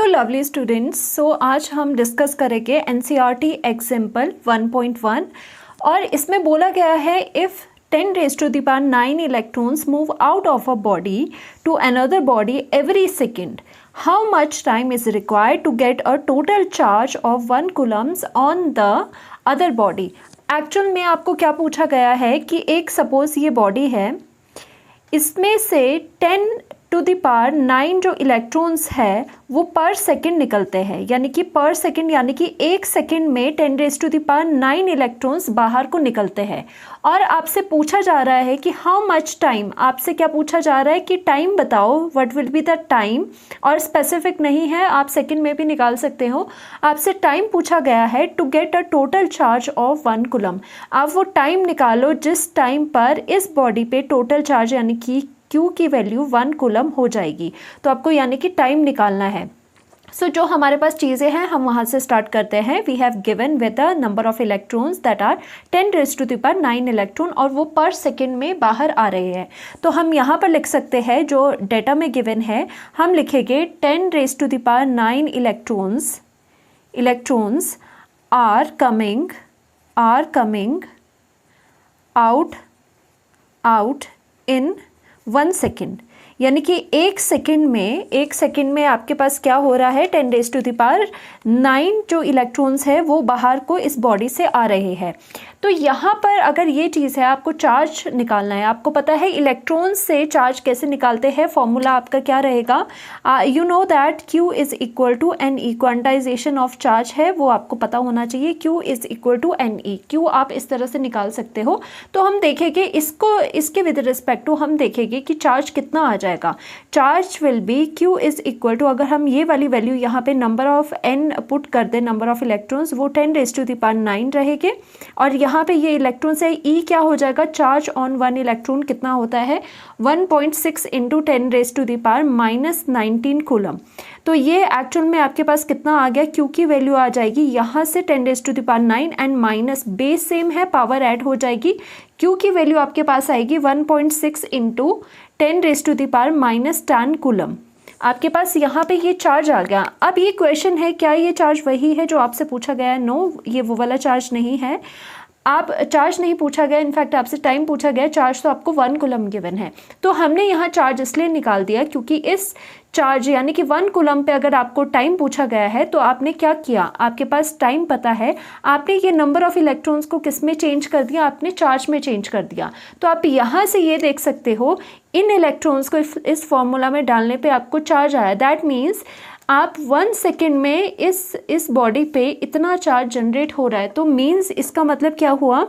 Hello lovely students. आज हम discuss करेंगे एनसीईआरटी एग्जाम्पल 1.1 और इसमें बोला गया है if 10 raised to the power 9 electrons move out of a body to another body every second, how much time is required to get a total charge of 1 coulombs on the other body। Actual में आपको क्या पूछा गया है कि एक suppose ये body है, इसमें से 10 टू द पावर 9 जो इलेक्ट्रॉन्स है वो पर सेकंड निकलते हैं, यानी कि पर सेकंड यानी कि एक सेकंड में 10 raise to the power 9 electrons बाहर को निकलते हैं। और आपसे पूछा जा रहा है कि हाउ मच टाइम, आपसे क्या पूछा जा रहा है कि टाइम बताओ, what will be the time. और स्पेसिफिक नहीं है, आप सेकंड में भी निकाल सकते हो। आपसे टाइम पूछा गया है to get a total charge of 1 coulomb. आप वो टाइम निकालो जिस टाइम पर इस बॉडी पे टोटल चार्ज यानी कि Q की वैल्यू 1 कूलम हो जाएगी। तो आपको यानी कि टाइम निकालना है। जो हमारे पास चीज़ें हैं हम वहाँ से स्टार्ट करते हैं। We have given with the number of electrons that are 10 raise to the power 9 electron और वो पर सेकेंड में बाहर आ रहे हैं। तो हम यहाँ पर लिख सकते हैं जो डेटा में गिवन है, हम लिखेंगे 10 raise to the power 9 electrons are coming out in 1 second. यानी कि एक सेकेंड में आपके पास क्या हो रहा है, 10 रेज़ टू द पावर 9 जो इलेक्ट्रॉन्स है वो बाहर को इस बॉडी से आ रहे हैं। तो यहाँ पर अगर ये चीज़ है, आपको चार्ज निकालना है। आपको पता है इलेक्ट्रॉन्स से चार्ज कैसे निकालते हैं, फॉर्मूला आपका क्या रहेगा, you know that Q is equal to NE। Quantization of charge है वो आपको पता होना चाहिए, Q is equal to NE। Q आप इस तरह से निकाल सकते हो। तो हम देखेंगे इसके विद रिस्पेक्ट टू हम देखेंगे कि चार्ज कितना आ जाएगा। Charge will be Q is equal to, अगर हम ये वाली वैल्यू यहाँ पे नंबर ऑफ N पुट कर दें, नंबर ऑफ इलेक्ट्रॉन्स, वो 10 रेज़ टू द पावर 9 रहेंगे। और यहाँ पे ये इलेक्ट्रॉन्स है, E क्या हो जाएगा, चार्ज ऑन 1 इलेक्ट्रॉन कितना होता है 1.6 into 10 raise to the power -19 coulomb. तो ये एक्चुअल में आपके पास कितना आ गया, Q की वैल्यू आ जाएगी यहाँ से 10 raise to the power 9 and minus base same है, पावर ऐड हो जाएगी। Q की वैल्यू आपके पास आएगी 1.6 into 10 raise to the power -10 coulomb. आपके पास यहाँ पे ये चार्ज आ गया। अब ये क्वेश्चन है, क्या ये चार्ज वही है जो आपसे पूछा गया है? नो, ये वो वाला चार्ज नहीं है। आप चार्ज नहीं पूछा गया, इनफैक्ट आपसे टाइम पूछा गया। चार्ज तो आपको 1 कूलम गिवन है। तो हमने यहाँ चार्ज इसलिए निकाल दिया क्योंकि इस चार्ज यानी कि 1 कूलम पे अगर आपको टाइम पूछा गया है तो आपने क्या किया, आपके पास टाइम पता है, आपने ये नंबर ऑफ इलेक्ट्रॉन्स को किस में चेंज कर दिया, आपने चार्ज में चेंज कर दिया। तो आप यहाँ से ये देख सकते हो इन इलेक्ट्रॉन्स को इस फॉर्मूला में डालने पे आपको चार्ज आया। दैट मीन्स आप 1 सेकेंड में इस बॉडी पे इतना चार्ज जनरेट हो रहा है। तो मीन्स इसका मतलब क्या हुआ,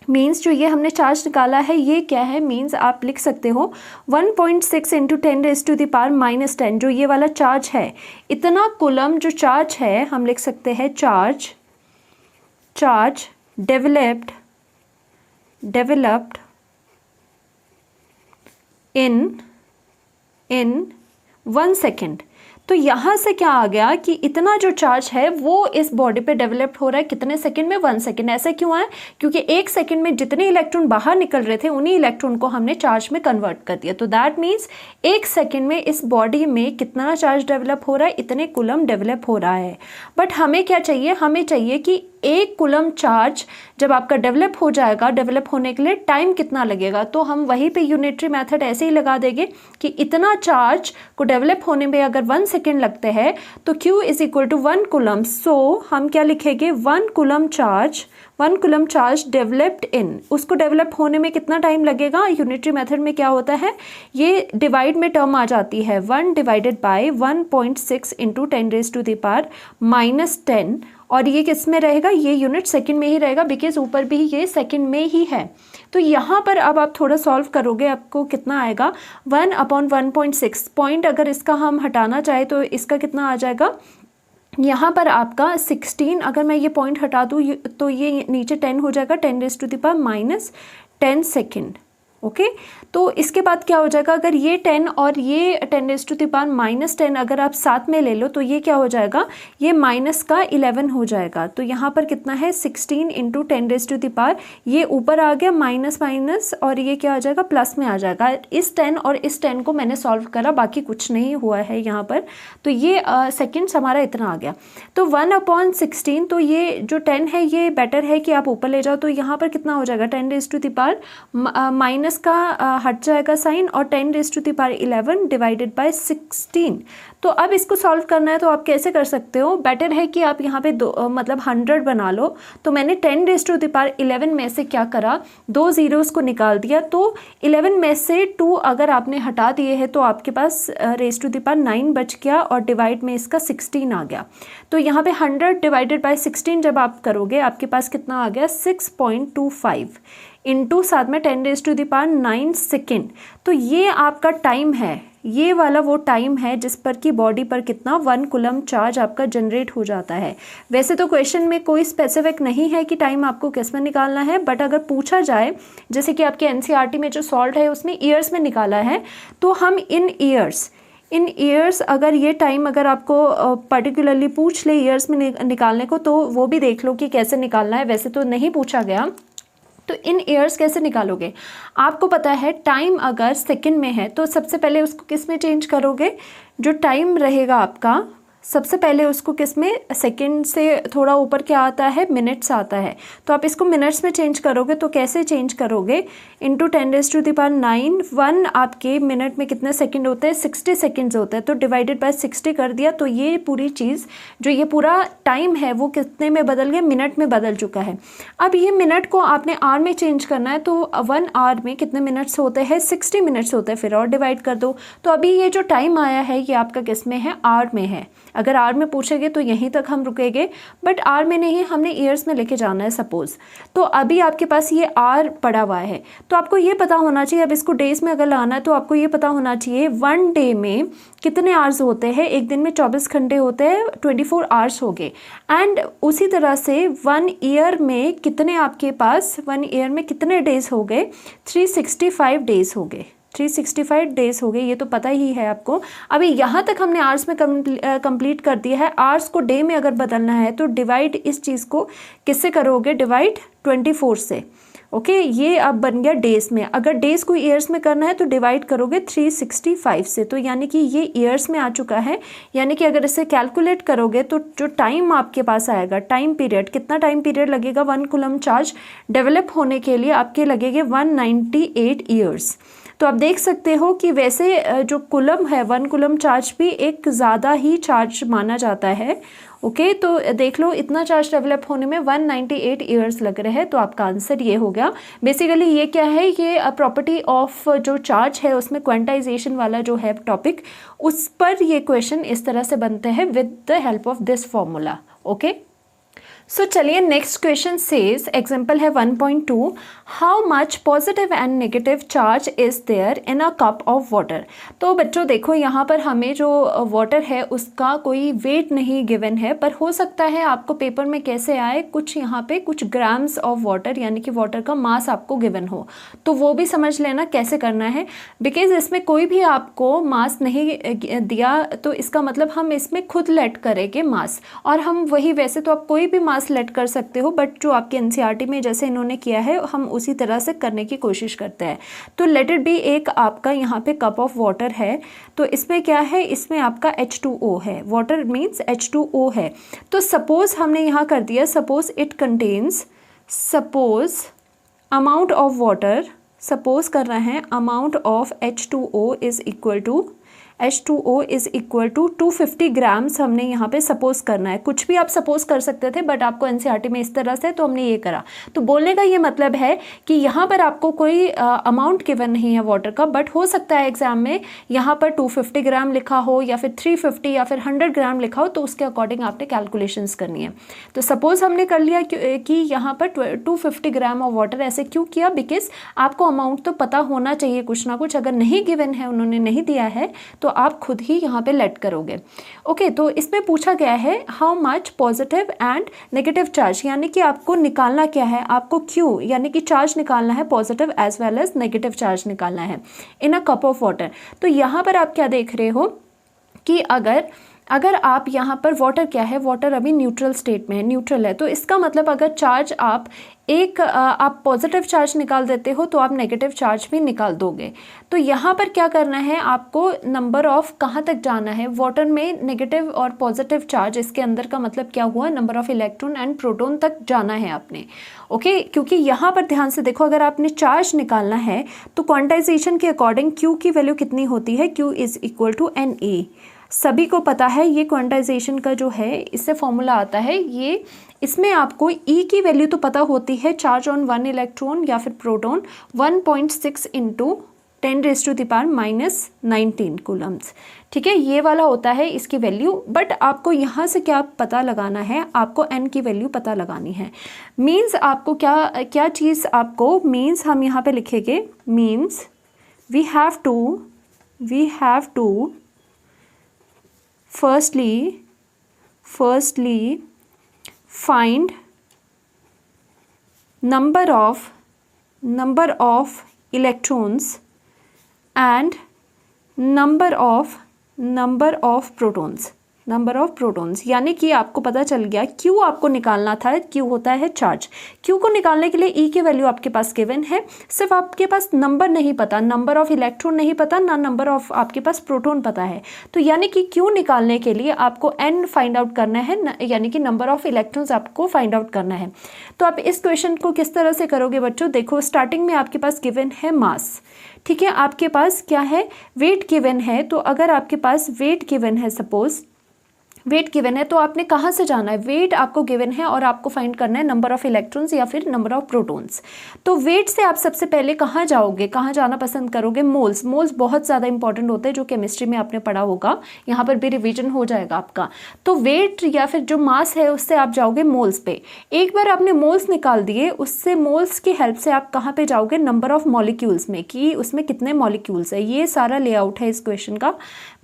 मीन्स जो ये हमने चार्ज निकाला है ये क्या है, मीन्स आप लिख सकते हो 1.6 into 10 raise to the power -10 जो ये वाला चार्ज है, इतना कूलम जो चार्ज है हम लिख सकते हैं चार्ज डेवलप्ड इन 1 सेकेंड। तो यहाँ से क्या आ गया कि इतना जो चार्ज है वो इस बॉडी पे डेवलप्ड हो रहा है कितने सेकंड में, 1 सेकंड। ऐसा क्यों है, क्योंकि एक सेकंड में जितने इलेक्ट्रॉन बाहर निकल रहे थे उन्हीं इलेक्ट्रॉन को हमने चार्ज में कन्वर्ट कर दिया। तो दैट मीन्स एक सेकंड में इस बॉडी में कितना चार्ज डेवलप हो रहा है, इतने कूलम डेवलप हो रहा है। बट हमें क्या चाहिए, हमें चाहिए कि 1 कूलम चार्ज जब आपका डेवलप हो जाएगा, डेवलप होने के लिए टाइम कितना लगेगा। तो हम वहीं पे यूनिटरी मेथड ऐसे ही लगा देंगे कि इतना चार्ज को डेवलप होने में अगर 1 सेकेंड लगते हैं तो Q is equal to 1 coulomb. So हम क्या लिखेंगे, 1 कूलम चार्ज डेवलप्ड इन, उसको डेवलप होने में कितना टाइम लगेगा। यूनिटरी मेथड में क्या होता है, ये डिवाइड में टर्म आ जाती है, 1 divided by 1.6 into 10 raise to the power -10। और ये किस में रहेगा, ये यूनिट सेकंड में ही रहेगा, बिकॉज ऊपर भी ये सेकंड में ही है। तो यहाँ पर अब आप थोड़ा सॉल्व करोगे, आपको कितना आएगा 1/1.6 पॉइंट। अगर इसका हम हटाना चाहे तो इसका कितना आ जाएगा, यहाँ पर आपका 16, अगर मैं ये पॉइंट हटा दूँ तो ये नीचे 10 हो जाएगा, 10 raise to the power -10 second. Okay तो इसके बाद क्या हो जाएगा, अगर ये 10 और ये 10⁻⁻10 अगर आप साथ में ले लो तो ये क्या हो जाएगा, ये माइनस का 11 हो जाएगा। तो यहाँ पर कितना है 16 × 10⁻, ये ऊपर आ गया माइनस माइनस और ये क्या आ जाएगा प्लस में आ जाएगा। इस 10 और इस 10 को मैंने सॉल्व करा, बाकी कुछ नहीं हुआ है यहाँ पर। तो ये सेकेंड्स हमारा इतना आ गया। तो 1/16, तो ये जो 10 है ये बेटर है कि आप ऊपर ले जाओ। तो यहाँ पर कितना हो जाएगा 10⁻, माइनस का हट जाएगा साइन और 10⁻11 डिवाइडेड बाय 16। तो अब इसको सॉल्व करना है तो आप कैसे कर सकते हो, बेटर है कि आप यहाँ पे मतलब 100 बना लो। तो मैंने 10⁻11 में से क्या करा, 2 ज़ीरोज़ को निकाल दिया। तो 11 में से 2 अगर आपने हटा दिए हैं तो आपके पास (9) बच गया और डिवाइड में इसका 16 आ गया। तो यहाँ पे 100 डिवाइडेड बाय 16 जब आप करोगे आपके पास कितना आ गया 6.25 इंटू साथ में 10⁻9 सेकेंड। तो ये आपका टाइम है, ये वाला वो टाइम है जिस पर कि बॉडी पर कितना 1 कूलम चार्ज आपका जनरेट हो जाता है। वैसे तो क्वेश्चन में कोई स्पेसिफिक नहीं है कि टाइम आपको किस में निकालना है, बट अगर पूछा जाए जैसे कि आपके एनसीईआरटी में जो सॉल्व है उसमें ईयर्स में निकाला है, तो हम इन ईयर्स अगर ये टाइम अगर आपको पर्टिकुलरली पूछ ले ईयर्स में निकालने को, तो वो भी देख लो कि कैसे निकालना है। वैसे तो नहीं पूछा गया, तो इन ईयर्स कैसे निकालोगे, आपको पता है टाइम अगर सेकंड में है तो सबसे पहले उसको किस में चेंज करोगे, जो टाइम रहेगा आपका सबसे पहले उसको किस में, सेकंड से थोड़ा ऊपर क्या आता है मिनट्स आता है। तो आप इसको मिनट्स में चेंज करोगे, तो कैसे चेंज करोगे, इंटू 10⁻9 1 आपके मिनट में कितने सेकंड होते हैं 60 सेकंड्स होते हैं। तो डिवाइडेड बाय 60 कर दिया, तो ये पूरी चीज़ जो ये पूरा टाइम है वो कितने में बदल गया, मिनट में बदल चुका है। अब ये मिनट को आपने आवर में चेंज करना है, तो 1 आवर में कितने मिनट्स होते हैं 60 मिनट्स होते हैं, फिर और डिवाइड कर दो। तो अभी ये जो टाइम आया है ये आपका किस में है, आवर में है। अगर आवर में पूछेंगे तो यहीं तक हम रुकेंगे, बट आवर में नहीं, हमने ईयर्स में लेके जाना है सपोज। तो अभी आपके पास ये आवर पड़ा हुआ है, तो आपको ये पता होना चाहिए, अब इसको डेज में अगर लाना है तो आपको ये पता होना चाहिए 1 डे में कितने आवर्स होते हैं, एक दिन में 24 घंटे होते हैं, 24 आवर्स हो गए। एंड उसी तरह से 1 ईयर में कितने आपके पास 1 ईयर में कितने डेज हो गए, 365 डेज हो गए, 365 डेज हो गए, ये तो पता ही है आपको। अभी यहाँ तक हमने आवर्स में कंप्लीट कर दिया है। आवर्स को डे में अगर बदलना है तो डिवाइड इस चीज़ को किससे करोगे, डिवाइड 24 से। ओके ये अब बन गया डेज में। अगर डेज को ईयर्स में करना है तो डिवाइड करोगे 365 से। तो यानी कि ये ईयर्स में आ चुका है, यानी कि अगर इसे कैलकुलेट करोगे तो जो टाइम आपके पास आएगा, टाइम पीरियड, कितना टाइम पीरियड लगेगा 1 कूलम चार्ज डेवलप होने के लिए, आपके लगेंगे 198 ईयर्स। तो आप देख सकते हो कि वैसे जो कूलम है 1 कूलम चार्ज भी एक ज़्यादा ही चार्ज माना जाता है। ओके तो देख लो इतना चार्ज डेवलप होने में 198 ईयर्स लग रहे हैं। तो आपका आंसर ये हो गया। बेसिकली ये क्या है, ये प्रॉपर्टी ऑफ जो चार्ज है उसमें क्वांटाइजेशन वाला जो है टॉपिक, उस पर ये क्वेश्चन इस तरह से बनते हैं with the help of this formula. Okay so चलिए नेक्स्ट क्वेश्चन सेज, एग्जाम्पल है 1.2, how much positive and negative charge is there in a cup of water. तो बच्चों देखो यहाँ पर हमें जो वाटर है उसका कोई वेट नहीं गिवन है, पर हो सकता है आपको पेपर में कैसे आए, कुछ यहाँ पे कुछ ग्राम्स ऑफ वाटर यानी कि वाटर का मास आपको गिवन हो, तो वो भी समझ लेना कैसे करना है। बिकॉज इसमें कोई भी आपको मास नहीं दिया, तो इसका मतलब हम इसमें खुद लेट करेंगे मास, और हम वही, वैसे तो आप कोई भी मास लेट कर सकते हो, बट जो आपके एनसीईआरटी में जैसे इन्होंने किया है हम उसी तरह से करने की कोशिश करते हैं। तो लेट इट बी, एक आपका यहाँ पे कप ऑफ वाटर है, तो इसमें क्या है, इसमें आपका H2O है, वाटर मीन्स H2O है। तो सपोज हमने यहाँ कर दिया, suppose it contains, suppose amount of water, suppose कर रहे हैं amount of H2O is equal to H2O is equal to 250 grams हमने यहाँ पे सपोज करना है। कुछ भी आप सपोज कर सकते थे, बट आपको एनसीईआरटी में इस तरह से, तो हमने ये करा। तो बोलने का ये मतलब है कि यहाँ पर आपको कोई अमाउंट गिवन नहीं है वाटर का, बट हो सकता है एग्जाम में यहाँ पर 250 ग्राम लिखा हो या फिर 350 या फिर 100 ग्राम लिखा हो, तो उसके अकॉर्डिंग आपने कैलकुलेशंस करनी है। तो सपोज हमने कर लिया कि यहाँ पर 250 ग्राम ऑफ वाटर। ऐसे क्यों किया, बिकॉज आपको अमाउंट तो पता होना चाहिए कुछ ना कुछ, अगर नहीं गिवन है, उन्होंने नहीं दिया है, तो तो आप खुद ही यहाँ पे लेट करोगे। ओके, तो इसमें पूछा गया है how much positive and negative charge, यानी कि आपको निकालना क्या है, आपको क्यू यानी कि चार्ज निकालना है, positive as well as negative charge निकालना है in a cup of water. तो यहाँ पर आप क्या देख रहे हो कि अगर आप यहाँ पर वाटर क्या है, वाटर अभी न्यूट्रल स्टेट में है, न्यूट्रल है, तो इसका मतलब अगर चार्ज आप पॉजिटिव चार्ज निकाल देते हो तो आप नेगेटिव चार्ज भी निकाल दोगे। तो यहाँ पर क्या करना है, आपको नंबर ऑफ कहाँ तक जाना है, वाटर में नेगेटिव और पॉजिटिव चार्ज, इसके अंदर का मतलब क्या हुआ, number of electron and proton तक जाना है आपने। ओके, क्योंकि यहाँ पर ध्यान से देखो, अगर आपने चार्ज निकालना है तो क्वांटाइजेशन के अकॉर्डिंग क्यू की वैल्यू कितनी होती है, Q is equal to N A. सभी को पता है ये क्वांटाइजेशन का जो है इससे फॉर्मूला आता है, ये इसमें आपको ई की वैल्यू तो पता होती है, चार्ज ऑन 1 इलेक्ट्रॉन या फिर प्रोटॉन 1.6 इंटू 10⁻⁻19 कूलम्स। ठीक है, ये वाला होता है इसकी वैल्यू। बट आपको यहाँ से क्या पता लगाना है, आपको एन की वैल्यू पता लगानी है। मीन्स आपको क्या चीज़ आपको, मीन्स हम यहाँ पे लिखेंगे, means we have to firstly find number of electrons and number of protons, यानी कि आपको पता चल गया क्यू आपको निकालना था, क्यू होता है चार्ज। क्यू को निकालने के लिए ई की वैल्यू आपके पास गिवन है, सिर्फ आपके पास नंबर नहीं पता, नंबर ऑफ इलेक्ट्रॉन नहीं पता, ना नंबर ऑफ आपके पास प्रोटॉन पता है। तो यानी कि क्यू निकालने के लिए आपको एन फाइंड आउट करना है, यानी कि नंबर ऑफ इलेक्ट्रॉन्स आपको फाइंड आउट करना है। तो आप इस क्वेश्चन को किस तरह से करोगे बच्चों, देखो स्टार्टिंग में आपके पास गिवन है मास, ठीक है, आपके पास क्या है, वेट गिवन है। तो अगर आपके पास वेट गिवन है, सपोज वेट गिवन है, तो आपने कहाँ से जाना है, वेट आपको गिवन है और आपको फाइंड करना है नंबर ऑफ इलेक्ट्रॉन्स या फिर नंबर ऑफ प्रोटॉन्स। तो वेट से आप सबसे पहले कहाँ जाओगे, कहाँ जाना पसंद करोगे, मोल्स। मोल्स बहुत ज़्यादा इंपॉर्टेंट होते हैं, जो केमिस्ट्री में आपने पढ़ा होगा, यहाँ पर भी रिविजन हो जाएगा आपका। तो वेट या फिर जो मास है उससे आप जाओगे मोल्स पे। एक बार आपने मोल्स निकाल दिए, उससे मोल्स की हेल्प से आप कहाँ पे जाओगे, नंबर ऑफ मॉलिक्यूल्स में, कि उसमें कितने मॉलिक्यूल्स है। ये सारा लेआउट है इस क्वेश्चन का।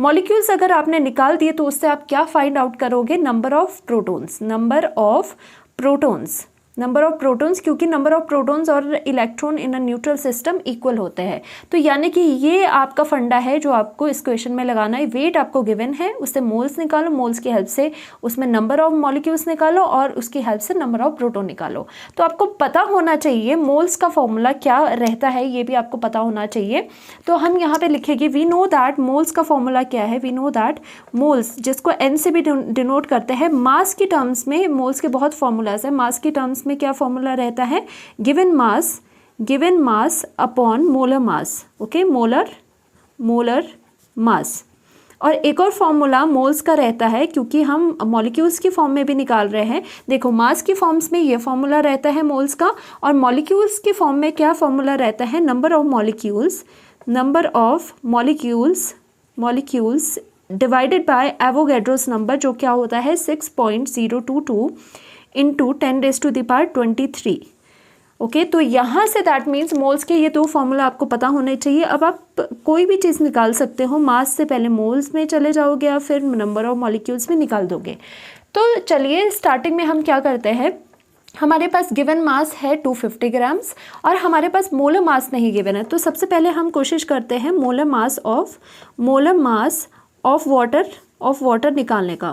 मॉलिक्यूल्स अगर आपने निकाल दिए तो उससे आप क्या फाइंड आउट करोगे, नंबर ऑफ प्रोटॉन्स, क्योंकि नंबर ऑफ प्रोटॉन्स और electron in a neutral system equal होते हैं। तो यानी कि ये आपका फंडा है जो आपको इस क्वेश्चन में लगाना है। वेट आपको गिवन है, उससे मोल्स निकालो, मोल्स की हेल्प से उसमें नंबर ऑफ मॉलिक्यूल्स निकालो और उसकी हेल्प से नंबर ऑफ प्रोटॉन निकालो। तो आपको पता होना चाहिए मोल्स का फॉर्मूला क्या रहता है, ये भी आपको पता होना चाहिए। तो हम यहाँ पे लिखेंगे, वी नो दैट मोल्स का फॉर्मूला क्या है, वी नो दैट मोल्स, जिसको एन से भी डिनोट करते हैं। मास की टर्म्स में मोल्स के बहुत फॉर्मूलाज है। मास की टर्म्स में क्या फॉर्मूला रहता है, given mass upon molar mass. Okay, molar mass. और एक और फॉर्मूला मोल्स का रहता है, क्योंकि हम मॉलिक्यूल्स की फॉर्म में भी निकाल रहे हैं। देखो मास की फॉर्म्स में ये फॉर्मूला रहता है मोल्स का, और मॉलिक्यूल्स की फॉर्म में क्या फॉर्मूला रहता है, number of molecules divided by Avogadro's number, जो क्या होता है 6.022 इंटू 10⁻23। ओके, तो यहाँ से दैट मीन्स मोल्स के ये दो फॉर्मूला आपको पता होने चाहिए। अब आप कोई भी चीज़ निकाल सकते हो, मास से पहले मोल्स में चले जाओगे या फिर नंबर ऑफ मॉलिक्यूल्स में निकाल दोगे। तो चलिए स्टार्टिंग में हम क्या करते हैं, हमारे पास गिवन मास है 250 ग्राम्स और हमारे पास मोलर मास नहीं गिवन है। तो सबसे पहले हम कोशिश करते हैं मोलर मास ऑफ वाटर निकालने का।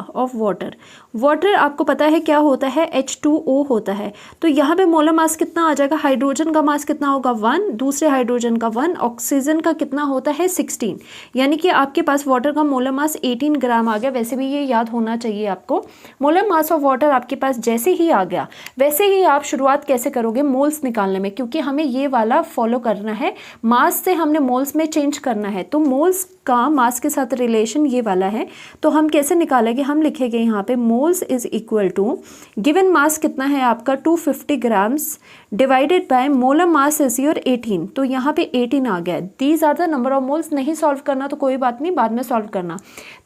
वाटर आपको पता है क्या होता है, H2O होता है। तो यहाँ पे मोलर मास कितना आ जाएगा, हाइड्रोजन का मास कितना होगा 1, दूसरे हाइड्रोजन का 1, ऑक्सीजन का कितना होता है 16, यानी कि आपके पास वाटर का मोलर मास 18 ग्राम आ गया। वैसे भी ये याद होना चाहिए आपको। मोलर मास ऑफ वाटर आपके पास जैसे ही आ गया, वैसे ही आप शुरुआत कैसे करोगे, मोल्स निकालने में, क्योंकि हमें ये वाला फॉलो करना है। मास से हमने मोल्स में चेंज करना है, तो मोल्स का मास के साथ रिलेशन ये वाला है। तो हम कैसे निकालेंगे, हम लिखेंगे यहाँ पे moles is equal to given mass कितना है आपका 250 grams divided by molar mass is your 18। तो यहाँ पे 18 आ गया। These are the number of moles. नहीं सॉल्व करना तो कोई बात नहीं, बाद में सॉल्व करना।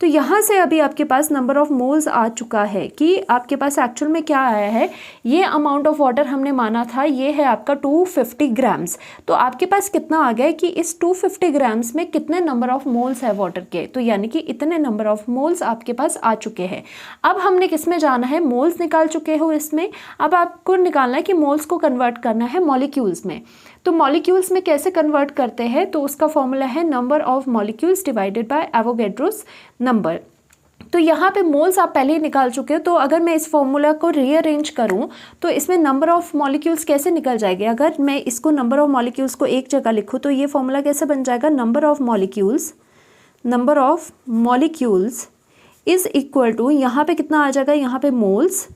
तो यहाँ से अभी आपके पास नंबर ऑफ मोल्स आ चुका है कि आपके पास एक्चुअल में क्या आया है, ये अमाउंट ऑफ वाटर हमने माना था ये है आपका 250 ग्राम्स। तो आपके पास कितना आ गया कि इस 250 ग्राम्स में कितने नंबर ऑफ मोल्स मोल्स है वाटर के, तो यानी कि इतने नंबर ऑफ मोल्स आपके पास आ चुके हैं। अब हमने किस में जाना है, मोल्स निकाल चुके हो इसमें, अब आपको निकालना है कि मोल्स को कन्वर्ट करना है मॉलिक्यूल्स में। तो मॉलिक्यूल्स में कैसे कन्वर्ट करते हैं, तो उसका फॉर्मूला है number of molecules divided by Avogadro's number. तो यहाँ पे मोल्स आप पहले ही निकाल चुके हो, तो अगर मैं इस फॉर्मूला को रीअरेंज करूँ तो इसमें नंबर ऑफ मॉलिक्यूल्स कैसे निकल जाएंगे। अगर मैं इसको नंबर ऑफ मॉलिक्यूल्स को एक जगह लिखूँ तो ये फॉर्मूला कैसे बन जाएगा, number of molecules is equal to, यहाँ पे कितना आ जाएगा, यहाँ पे मोल्स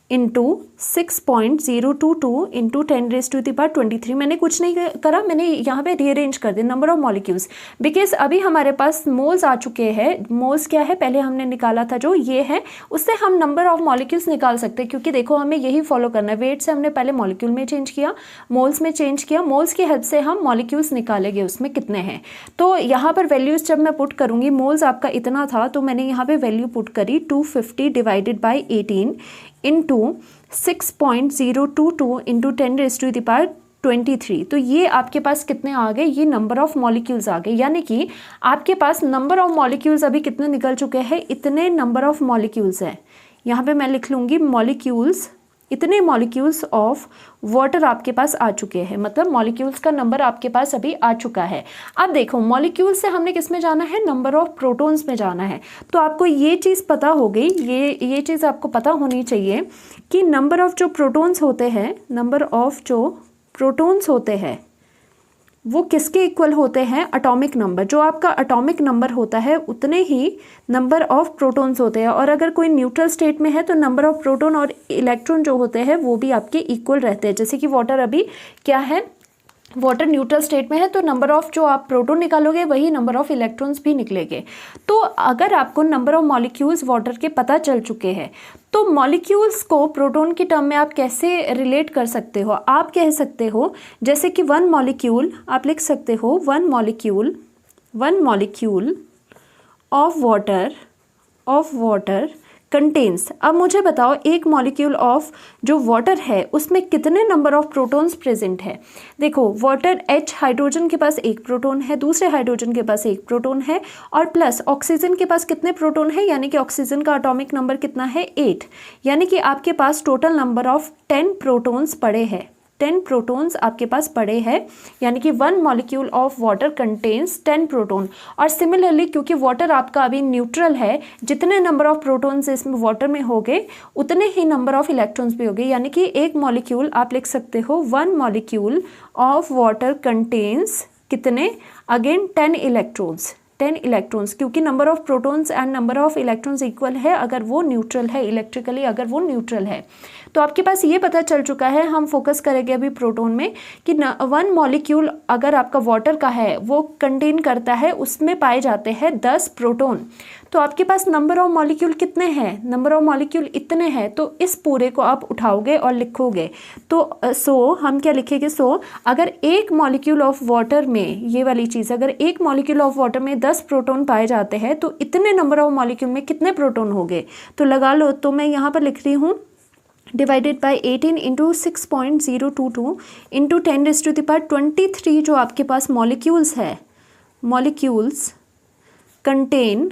इंटू 6.022 इंटू 10⁻23। मैंने कुछ नहीं करा, मैंने यहाँ पे रीअरेंज कर दिया नंबर ऑफ मॉलिक्यूल्स, बिकॉज अभी हमारे पास मोल्स आ चुके हैं। मोल्स क्या है, पहले हमने निकाला था जो ये है, उससे हम नंबर ऑफ मॉलिक्यूल्स निकाल सकते हैं, क्योंकि देखो हमें यही फॉलो करना है। वेट से हमने पहले मॉलिक्यूल में चेंज किया, मोल्स में चेंज किया, मोल्स की हेल्प से हम मॉलिक्यूल्स निकालेंगे उसमें कितने हैं। तो यहाँ पर वैल्यूज जब मैं पुट करूँगी, मोल्स आपका इतना था तो मैंने यहाँ पे वैल्यू पुट करी 250 डिवाइडेड बाई 18 इंटू 6.022 इंटू 10⁻23। तो ये आपके पास कितने आ गए, ये नंबर ऑफ मॉलिक्यूल्स आ गए। यानी कि आपके पास नंबर ऑफ मॉलिक्यूल्स अभी कितने निकल चुके हैं, इतने नंबर ऑफ मॉलिक्यूल्स हैं। यहाँ पे मैं लिख लूँगी मॉलिक्यूल्स, इतने मॉलिक्यूल्स ऑफ वाटर आपके पास आ चुके हैं, मतलब मॉलिक्यूल्स का नंबर आपके पास अभी आ चुका है। अब देखो मॉलिक्यूल्स से हमने किस में जाना है, नंबर ऑफ प्रोटॉन्स में जाना है। तो आपको ये चीज़ पता हो गई, ये चीज़ आपको पता होनी चाहिए कि नंबर ऑफ जो प्रोटॉन्स होते हैं, नंबर ऑफ जो प्रोटॉन्स होते हैं वो किसके इक्वल होते हैं, एटॉमिक नंबर। जो आपका एटॉमिक नंबर होता है उतने ही नंबर ऑफ प्रोटॉन्स होते हैं, और अगर कोई न्यूट्रल स्टेट में है तो नंबर ऑफ प्रोटॉन और इलेक्ट्रॉन जो होते हैं वो भी आपके इक्वल रहते हैं। जैसे कि वाटर अभी क्या है, वाटर न्यूट्रल स्टेट में है, तो नंबर ऑफ जो आप प्रोटॉन निकालोगे वही नंबर ऑफ इलेक्ट्रॉन्स भी निकलेंगे। तो अगर आपको नंबर ऑफ मॉलिक्यूल्स वाटर के पता चल चुके हैं, तो मॉलिक्यूल्स को प्रोटॉन की टर्म में आप कैसे रिलेट कर सकते हो, आप कह सकते हो जैसे कि वन मॉलिक्यूल, आप लिख सकते हो one molecule of water contains. अब मुझे बताओ एक मॉलिक्यूल ऑफ जो वाटर है उसमें कितने नंबर ऑफ प्रोटॉन्स प्रेजेंट है। देखो वाटर H हाइड्रोजन के पास एक प्रोटॉन है, दूसरे हाइड्रोजन के पास एक प्रोटॉन है, और प्लस ऑक्सीजन के पास कितने प्रोटॉन है, यानी कि ऑक्सीजन का एटॉमिक नंबर कितना है 8, यानी कि आपके पास टोटल नंबर ऑफ 10 प्रोटॉन्स पड़े हैं, 10 प्रोटॉन्स आपके पास पड़े हैं, यानी कि one molecule of water contains 10 proton. और सिमिलरली क्योंकि वाटर आपका अभी न्यूट्रल है, जितने नंबर ऑफ प्रोटॉन्स इसमें वाटर में हो गए उतने ही नंबर ऑफ इलेक्ट्रॉन्स भी हो गए, यानी कि एक मॉलिक्यूल आप लिख सकते हो one molecule of water contains कितने, अगेन 10 इलेक्ट्रॉन्स, 10 इलेक्ट्रॉन्स, क्योंकि number of protons and number of electrons equal है अगर वो न्यूट्रल है, इलेक्ट्रिकली अगर वो न्यूट्रल है। तो आपके पास ये पता चल चुका है, हम फोकस करेंगे अभी प्रोटॉन में, कि वन मॉलिक्यूल अगर आपका वाटर का है वो कंटेन करता है, उसमें पाए जाते हैं 10 प्रोटॉन। तो आपके पास नंबर ऑफ मॉलिक्यूल कितने हैं, नंबर ऑफ मॉलिक्यूल इतने हैं, तो इस पूरे को आप उठाओगे और लिखोगे। तो हम क्या लिखेंगे, अगर एक मॉलिक्यूल ऑफ वाटर में, ये वाली चीज़, अगर एक मॉलिक्यूल ऑफ वाटर में 10 प्रोटॉन पाए जाते हैं तो इतने नंबर ऑफ मॉलिक्यूल में कितने प्रोटॉन हो गए, तो लगा लो। तो मैं यहाँ पर लिख रही हूँ डिवाइडेड बाई 18 इंटू 6.022 इंटू 10⁻23 जो आपके पास मॉलिक्यूल्स है, मॉलिक्यूल्स कंटेन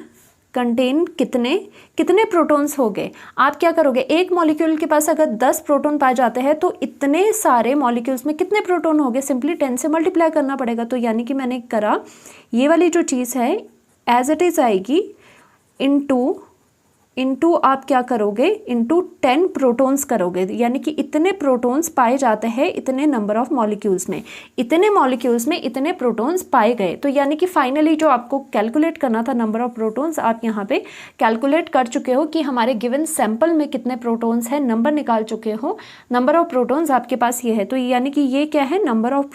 कितने प्रोटॉन्स हो गए। आप क्या करोगे, एक मॉलिक्यूल के पास अगर 10 प्रोटॉन पाए जाते हैं तो इतने सारे मॉलिक्यूल्स में कितने प्रोटॉन हो गए, सिंपली 10 से मल्टीप्लाई करना पड़ेगा। तो यानी कि मैंने करा, ये वाली जो चीज़ है एज इट इज़ आएगी इंटू आप क्या करोगे, इंटू 10 प्रोटॉन्स करोगे, यानी कि इतने प्रोटॉन्स पाए जाते हैं इतने नंबर ऑफ मॉलिक्यूल्स में, इतने मॉलिक्यूल्स में इतने प्रोटॉन्स पाए गए। तो यानी कि फाइनली जो आपको कैलकुलेट करना था नंबर ऑफ प्रोटॉन्स, आप यहाँ पे कैलकुलेट कर चुके हो कि हमारे गिवन सैंपल में कितने प्रोटॉन्स हैं, नंबर निकाल चुके हो, नंबर ऑफ प्रोटॉन्स आपके पास ये है। तो यानी कि ये क्या है, number of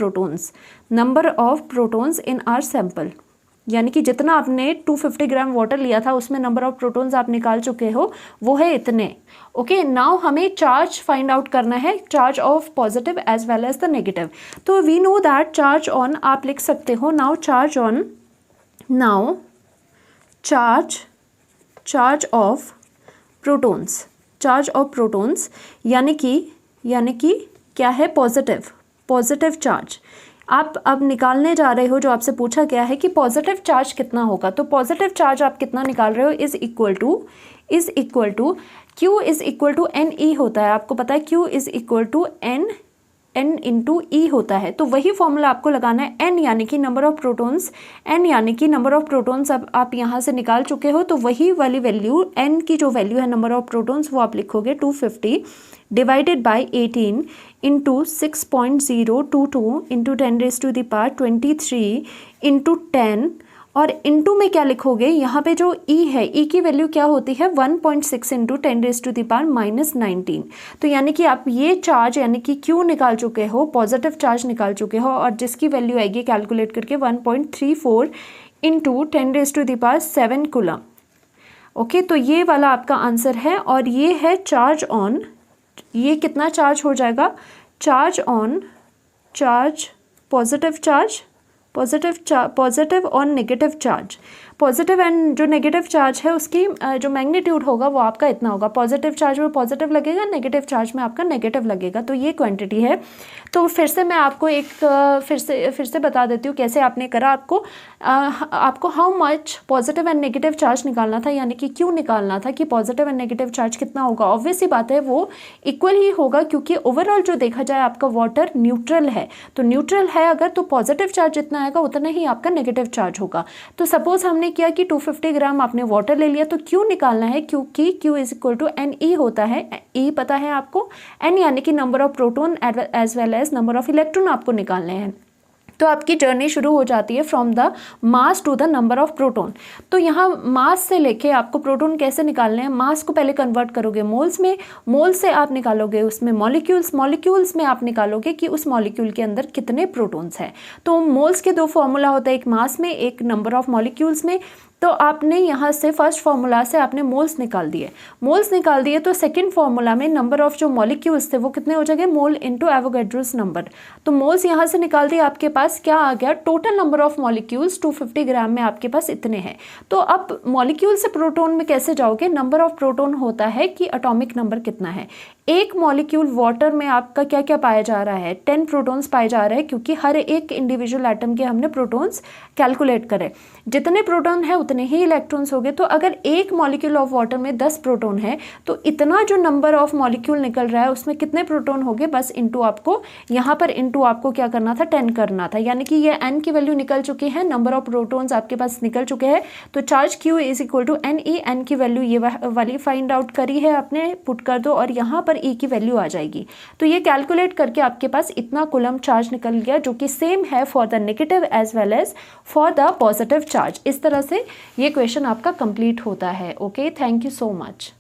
protons in our sample, यानी कि जितना आपने 250 ग्राम वाटर लिया था उसमें नंबर ऑफ प्रोटॉन्स आप निकाल चुके हो, वो है इतने। ओके, नाउ हमें चार्ज फाइंड आउट करना है, charge of positive as well as the negative. तो we know that charge on, आप लिख सकते हो नाउ चार्ज ऑफ प्रोटॉन्स, यानी कि क्या है, पॉजिटिव चार्ज। आप अब निकालने जा रहे हो, जो आपसे पूछा गया है कि पॉजिटिव चार्ज कितना होगा, तो पॉजिटिव चार्ज आप कितना निकाल रहे हो, is equal to Q is equal to N E होता है। आपको पता है Q is equal to N into E होता है। तो वही फॉर्मूला आपको लगाना है, n यानी कि नंबर ऑफ प्रोटॉन्स, n यानी कि नंबर ऑफ प्रोटॉन्स अब आप यहाँ से निकाल चुके हो, तो वही वाली वैल्यू n की जो वैल्यू है नंबर ऑफ प्रोटॉन्स वो आप लिखोगे 250 divided by 18 into 6.022 into 10⁻23 into 10 और इंटू में क्या लिखोगे, यहाँ पे जो E है, E की वैल्यू क्या होती है 1.6 इंटू 10⁻⁻19। तो यानी कि आप ये चार्ज यानी कि Q निकाल चुके हो, पॉजिटिव चार्ज निकाल चुके हो, और जिसकी वैल्यू आएगी कैलकुलेट करके 1.34 इंटू 10⁻7 कूलम। ओके, तो ये वाला आपका आंसर है। और ये है चार्ज ऑन, ये कितना चार्ज हो जाएगा, चार्ज ऑन चार्ज, पॉजिटिव और नेगेटिव चार्ज। पॉजिटिव एंड जो नेगेटिव चार्ज है उसकी जो मैग्नीट्यूड होगा वो आपका इतना होगा। पॉजिटिव चार्ज में पॉजिटिव लगेगा, नेगेटिव चार्ज में आपका नेगेटिव लगेगा। तो ये क्वांटिटी है। तो फिर से मैं आपको एक फिर से बता देती हूँ कैसे आपने करा। आपको how much positive and negative charge निकालना था, यानी कि क्यों निकालना था कि पॉजिटिव एंड नेगेटिव चार्ज कितना होगा। ऑब्वियस सी बात है वो इक्वल ही होगा, क्योंकि ओवरऑल जो देखा जाए आपका वाटर न्यूट्रल है। तो न्यूट्रल है अगर, तो पॉजिटिव चार्ज जितना आएगा उतना ही आपका नेगेटिव चार्ज होगा। तो सपोज हमने किया कि 250 ग्राम आपने वाटर ले लिया, तो क्यू निकालना है, क्योंकि Q is equal to N E होता है। ई पता है आपको, एन यानी कि number of proton as well as number of electron आपको निकालने हैं। तो आपकी जर्नी शुरू हो जाती है from the mass to the number of proton. तो यहाँ मास से लेके आपको प्रोटॉन कैसे निकालने हैं, मास को पहले कन्वर्ट करोगे मोल्स में, मोल से आप निकालोगे उसमें मॉलिक्यूल्स, मॉलिक्यूल्स में आप निकालोगे कि उस मॉलिक्यूल के अंदर कितने प्रोटॉन्स हैं। तो मोल्स के दो फॉर्मूला होता है, एक मास में, एक नंबर ऑफ मॉलिक्यूल्स में। तो आपने यहाँ से फर्स्ट फार्मूला से आपने मोल्स निकाल दिए, तो सेकंड फार्मूला में नंबर ऑफ जो मॉलिक्यूल्स थे वो कितने हो जाएंगे, मोल इनटू एवोगैड्रोस नंबर। तो मोल्स यहाँ से निकाल दिए, आपके पास क्या आ गया, टोटल नंबर ऑफ मॉलिक्यूल्स 250 ग्राम में आपके पास इतने हैं। तो अब मॉलिक्यूल से प्रोटॉन में कैसे जाओगे, नंबर ऑफ प्रोटॉन होता है कि एटॉमिक नंबर कितना है। एक मॉलिक्यूल वाटर में आपका क्या क्या पाया जा रहा है, 10 प्रोटॉन्स पाए जा रहे हैं, क्योंकि हर एक इंडिविजुअल एटम के हमने प्रोटॉन्स कैलकुलेट करे। जितने प्रोटॉन है उतने ही इलेक्ट्रॉन्स हो गए। तो अगर एक मॉलिक्यूल ऑफ वाटर में 10 प्रोटॉन है, तो इतना जो नंबर ऑफ मॉलिक्यूल निकल रहा है उसमें कितने प्रोटॉन हो गए, बस इंटू आपको यहाँ पर इंटू आपको क्या करना था, 10 करना था। यानी कि ये n की वैल्यू निकल चुकी है, नंबर ऑफ प्रोटॉन्स आपके पास निकल चुके हैं। तो charge Q is equal to N E, N की वैल्यू ये वाली फाइंड आउट करी है आपने, पुट कर दो और यहाँ पर E की वैल्यू आ जाएगी। तो ये कैलकुलेट करके आपके पास इतना कूलम चार्ज निकल गया, जो कि सेम है for the negative as well as for the positive charge. इस तरह से ये क्वेश्चन आपका कंप्लीट होता है। Okay, thank you so much.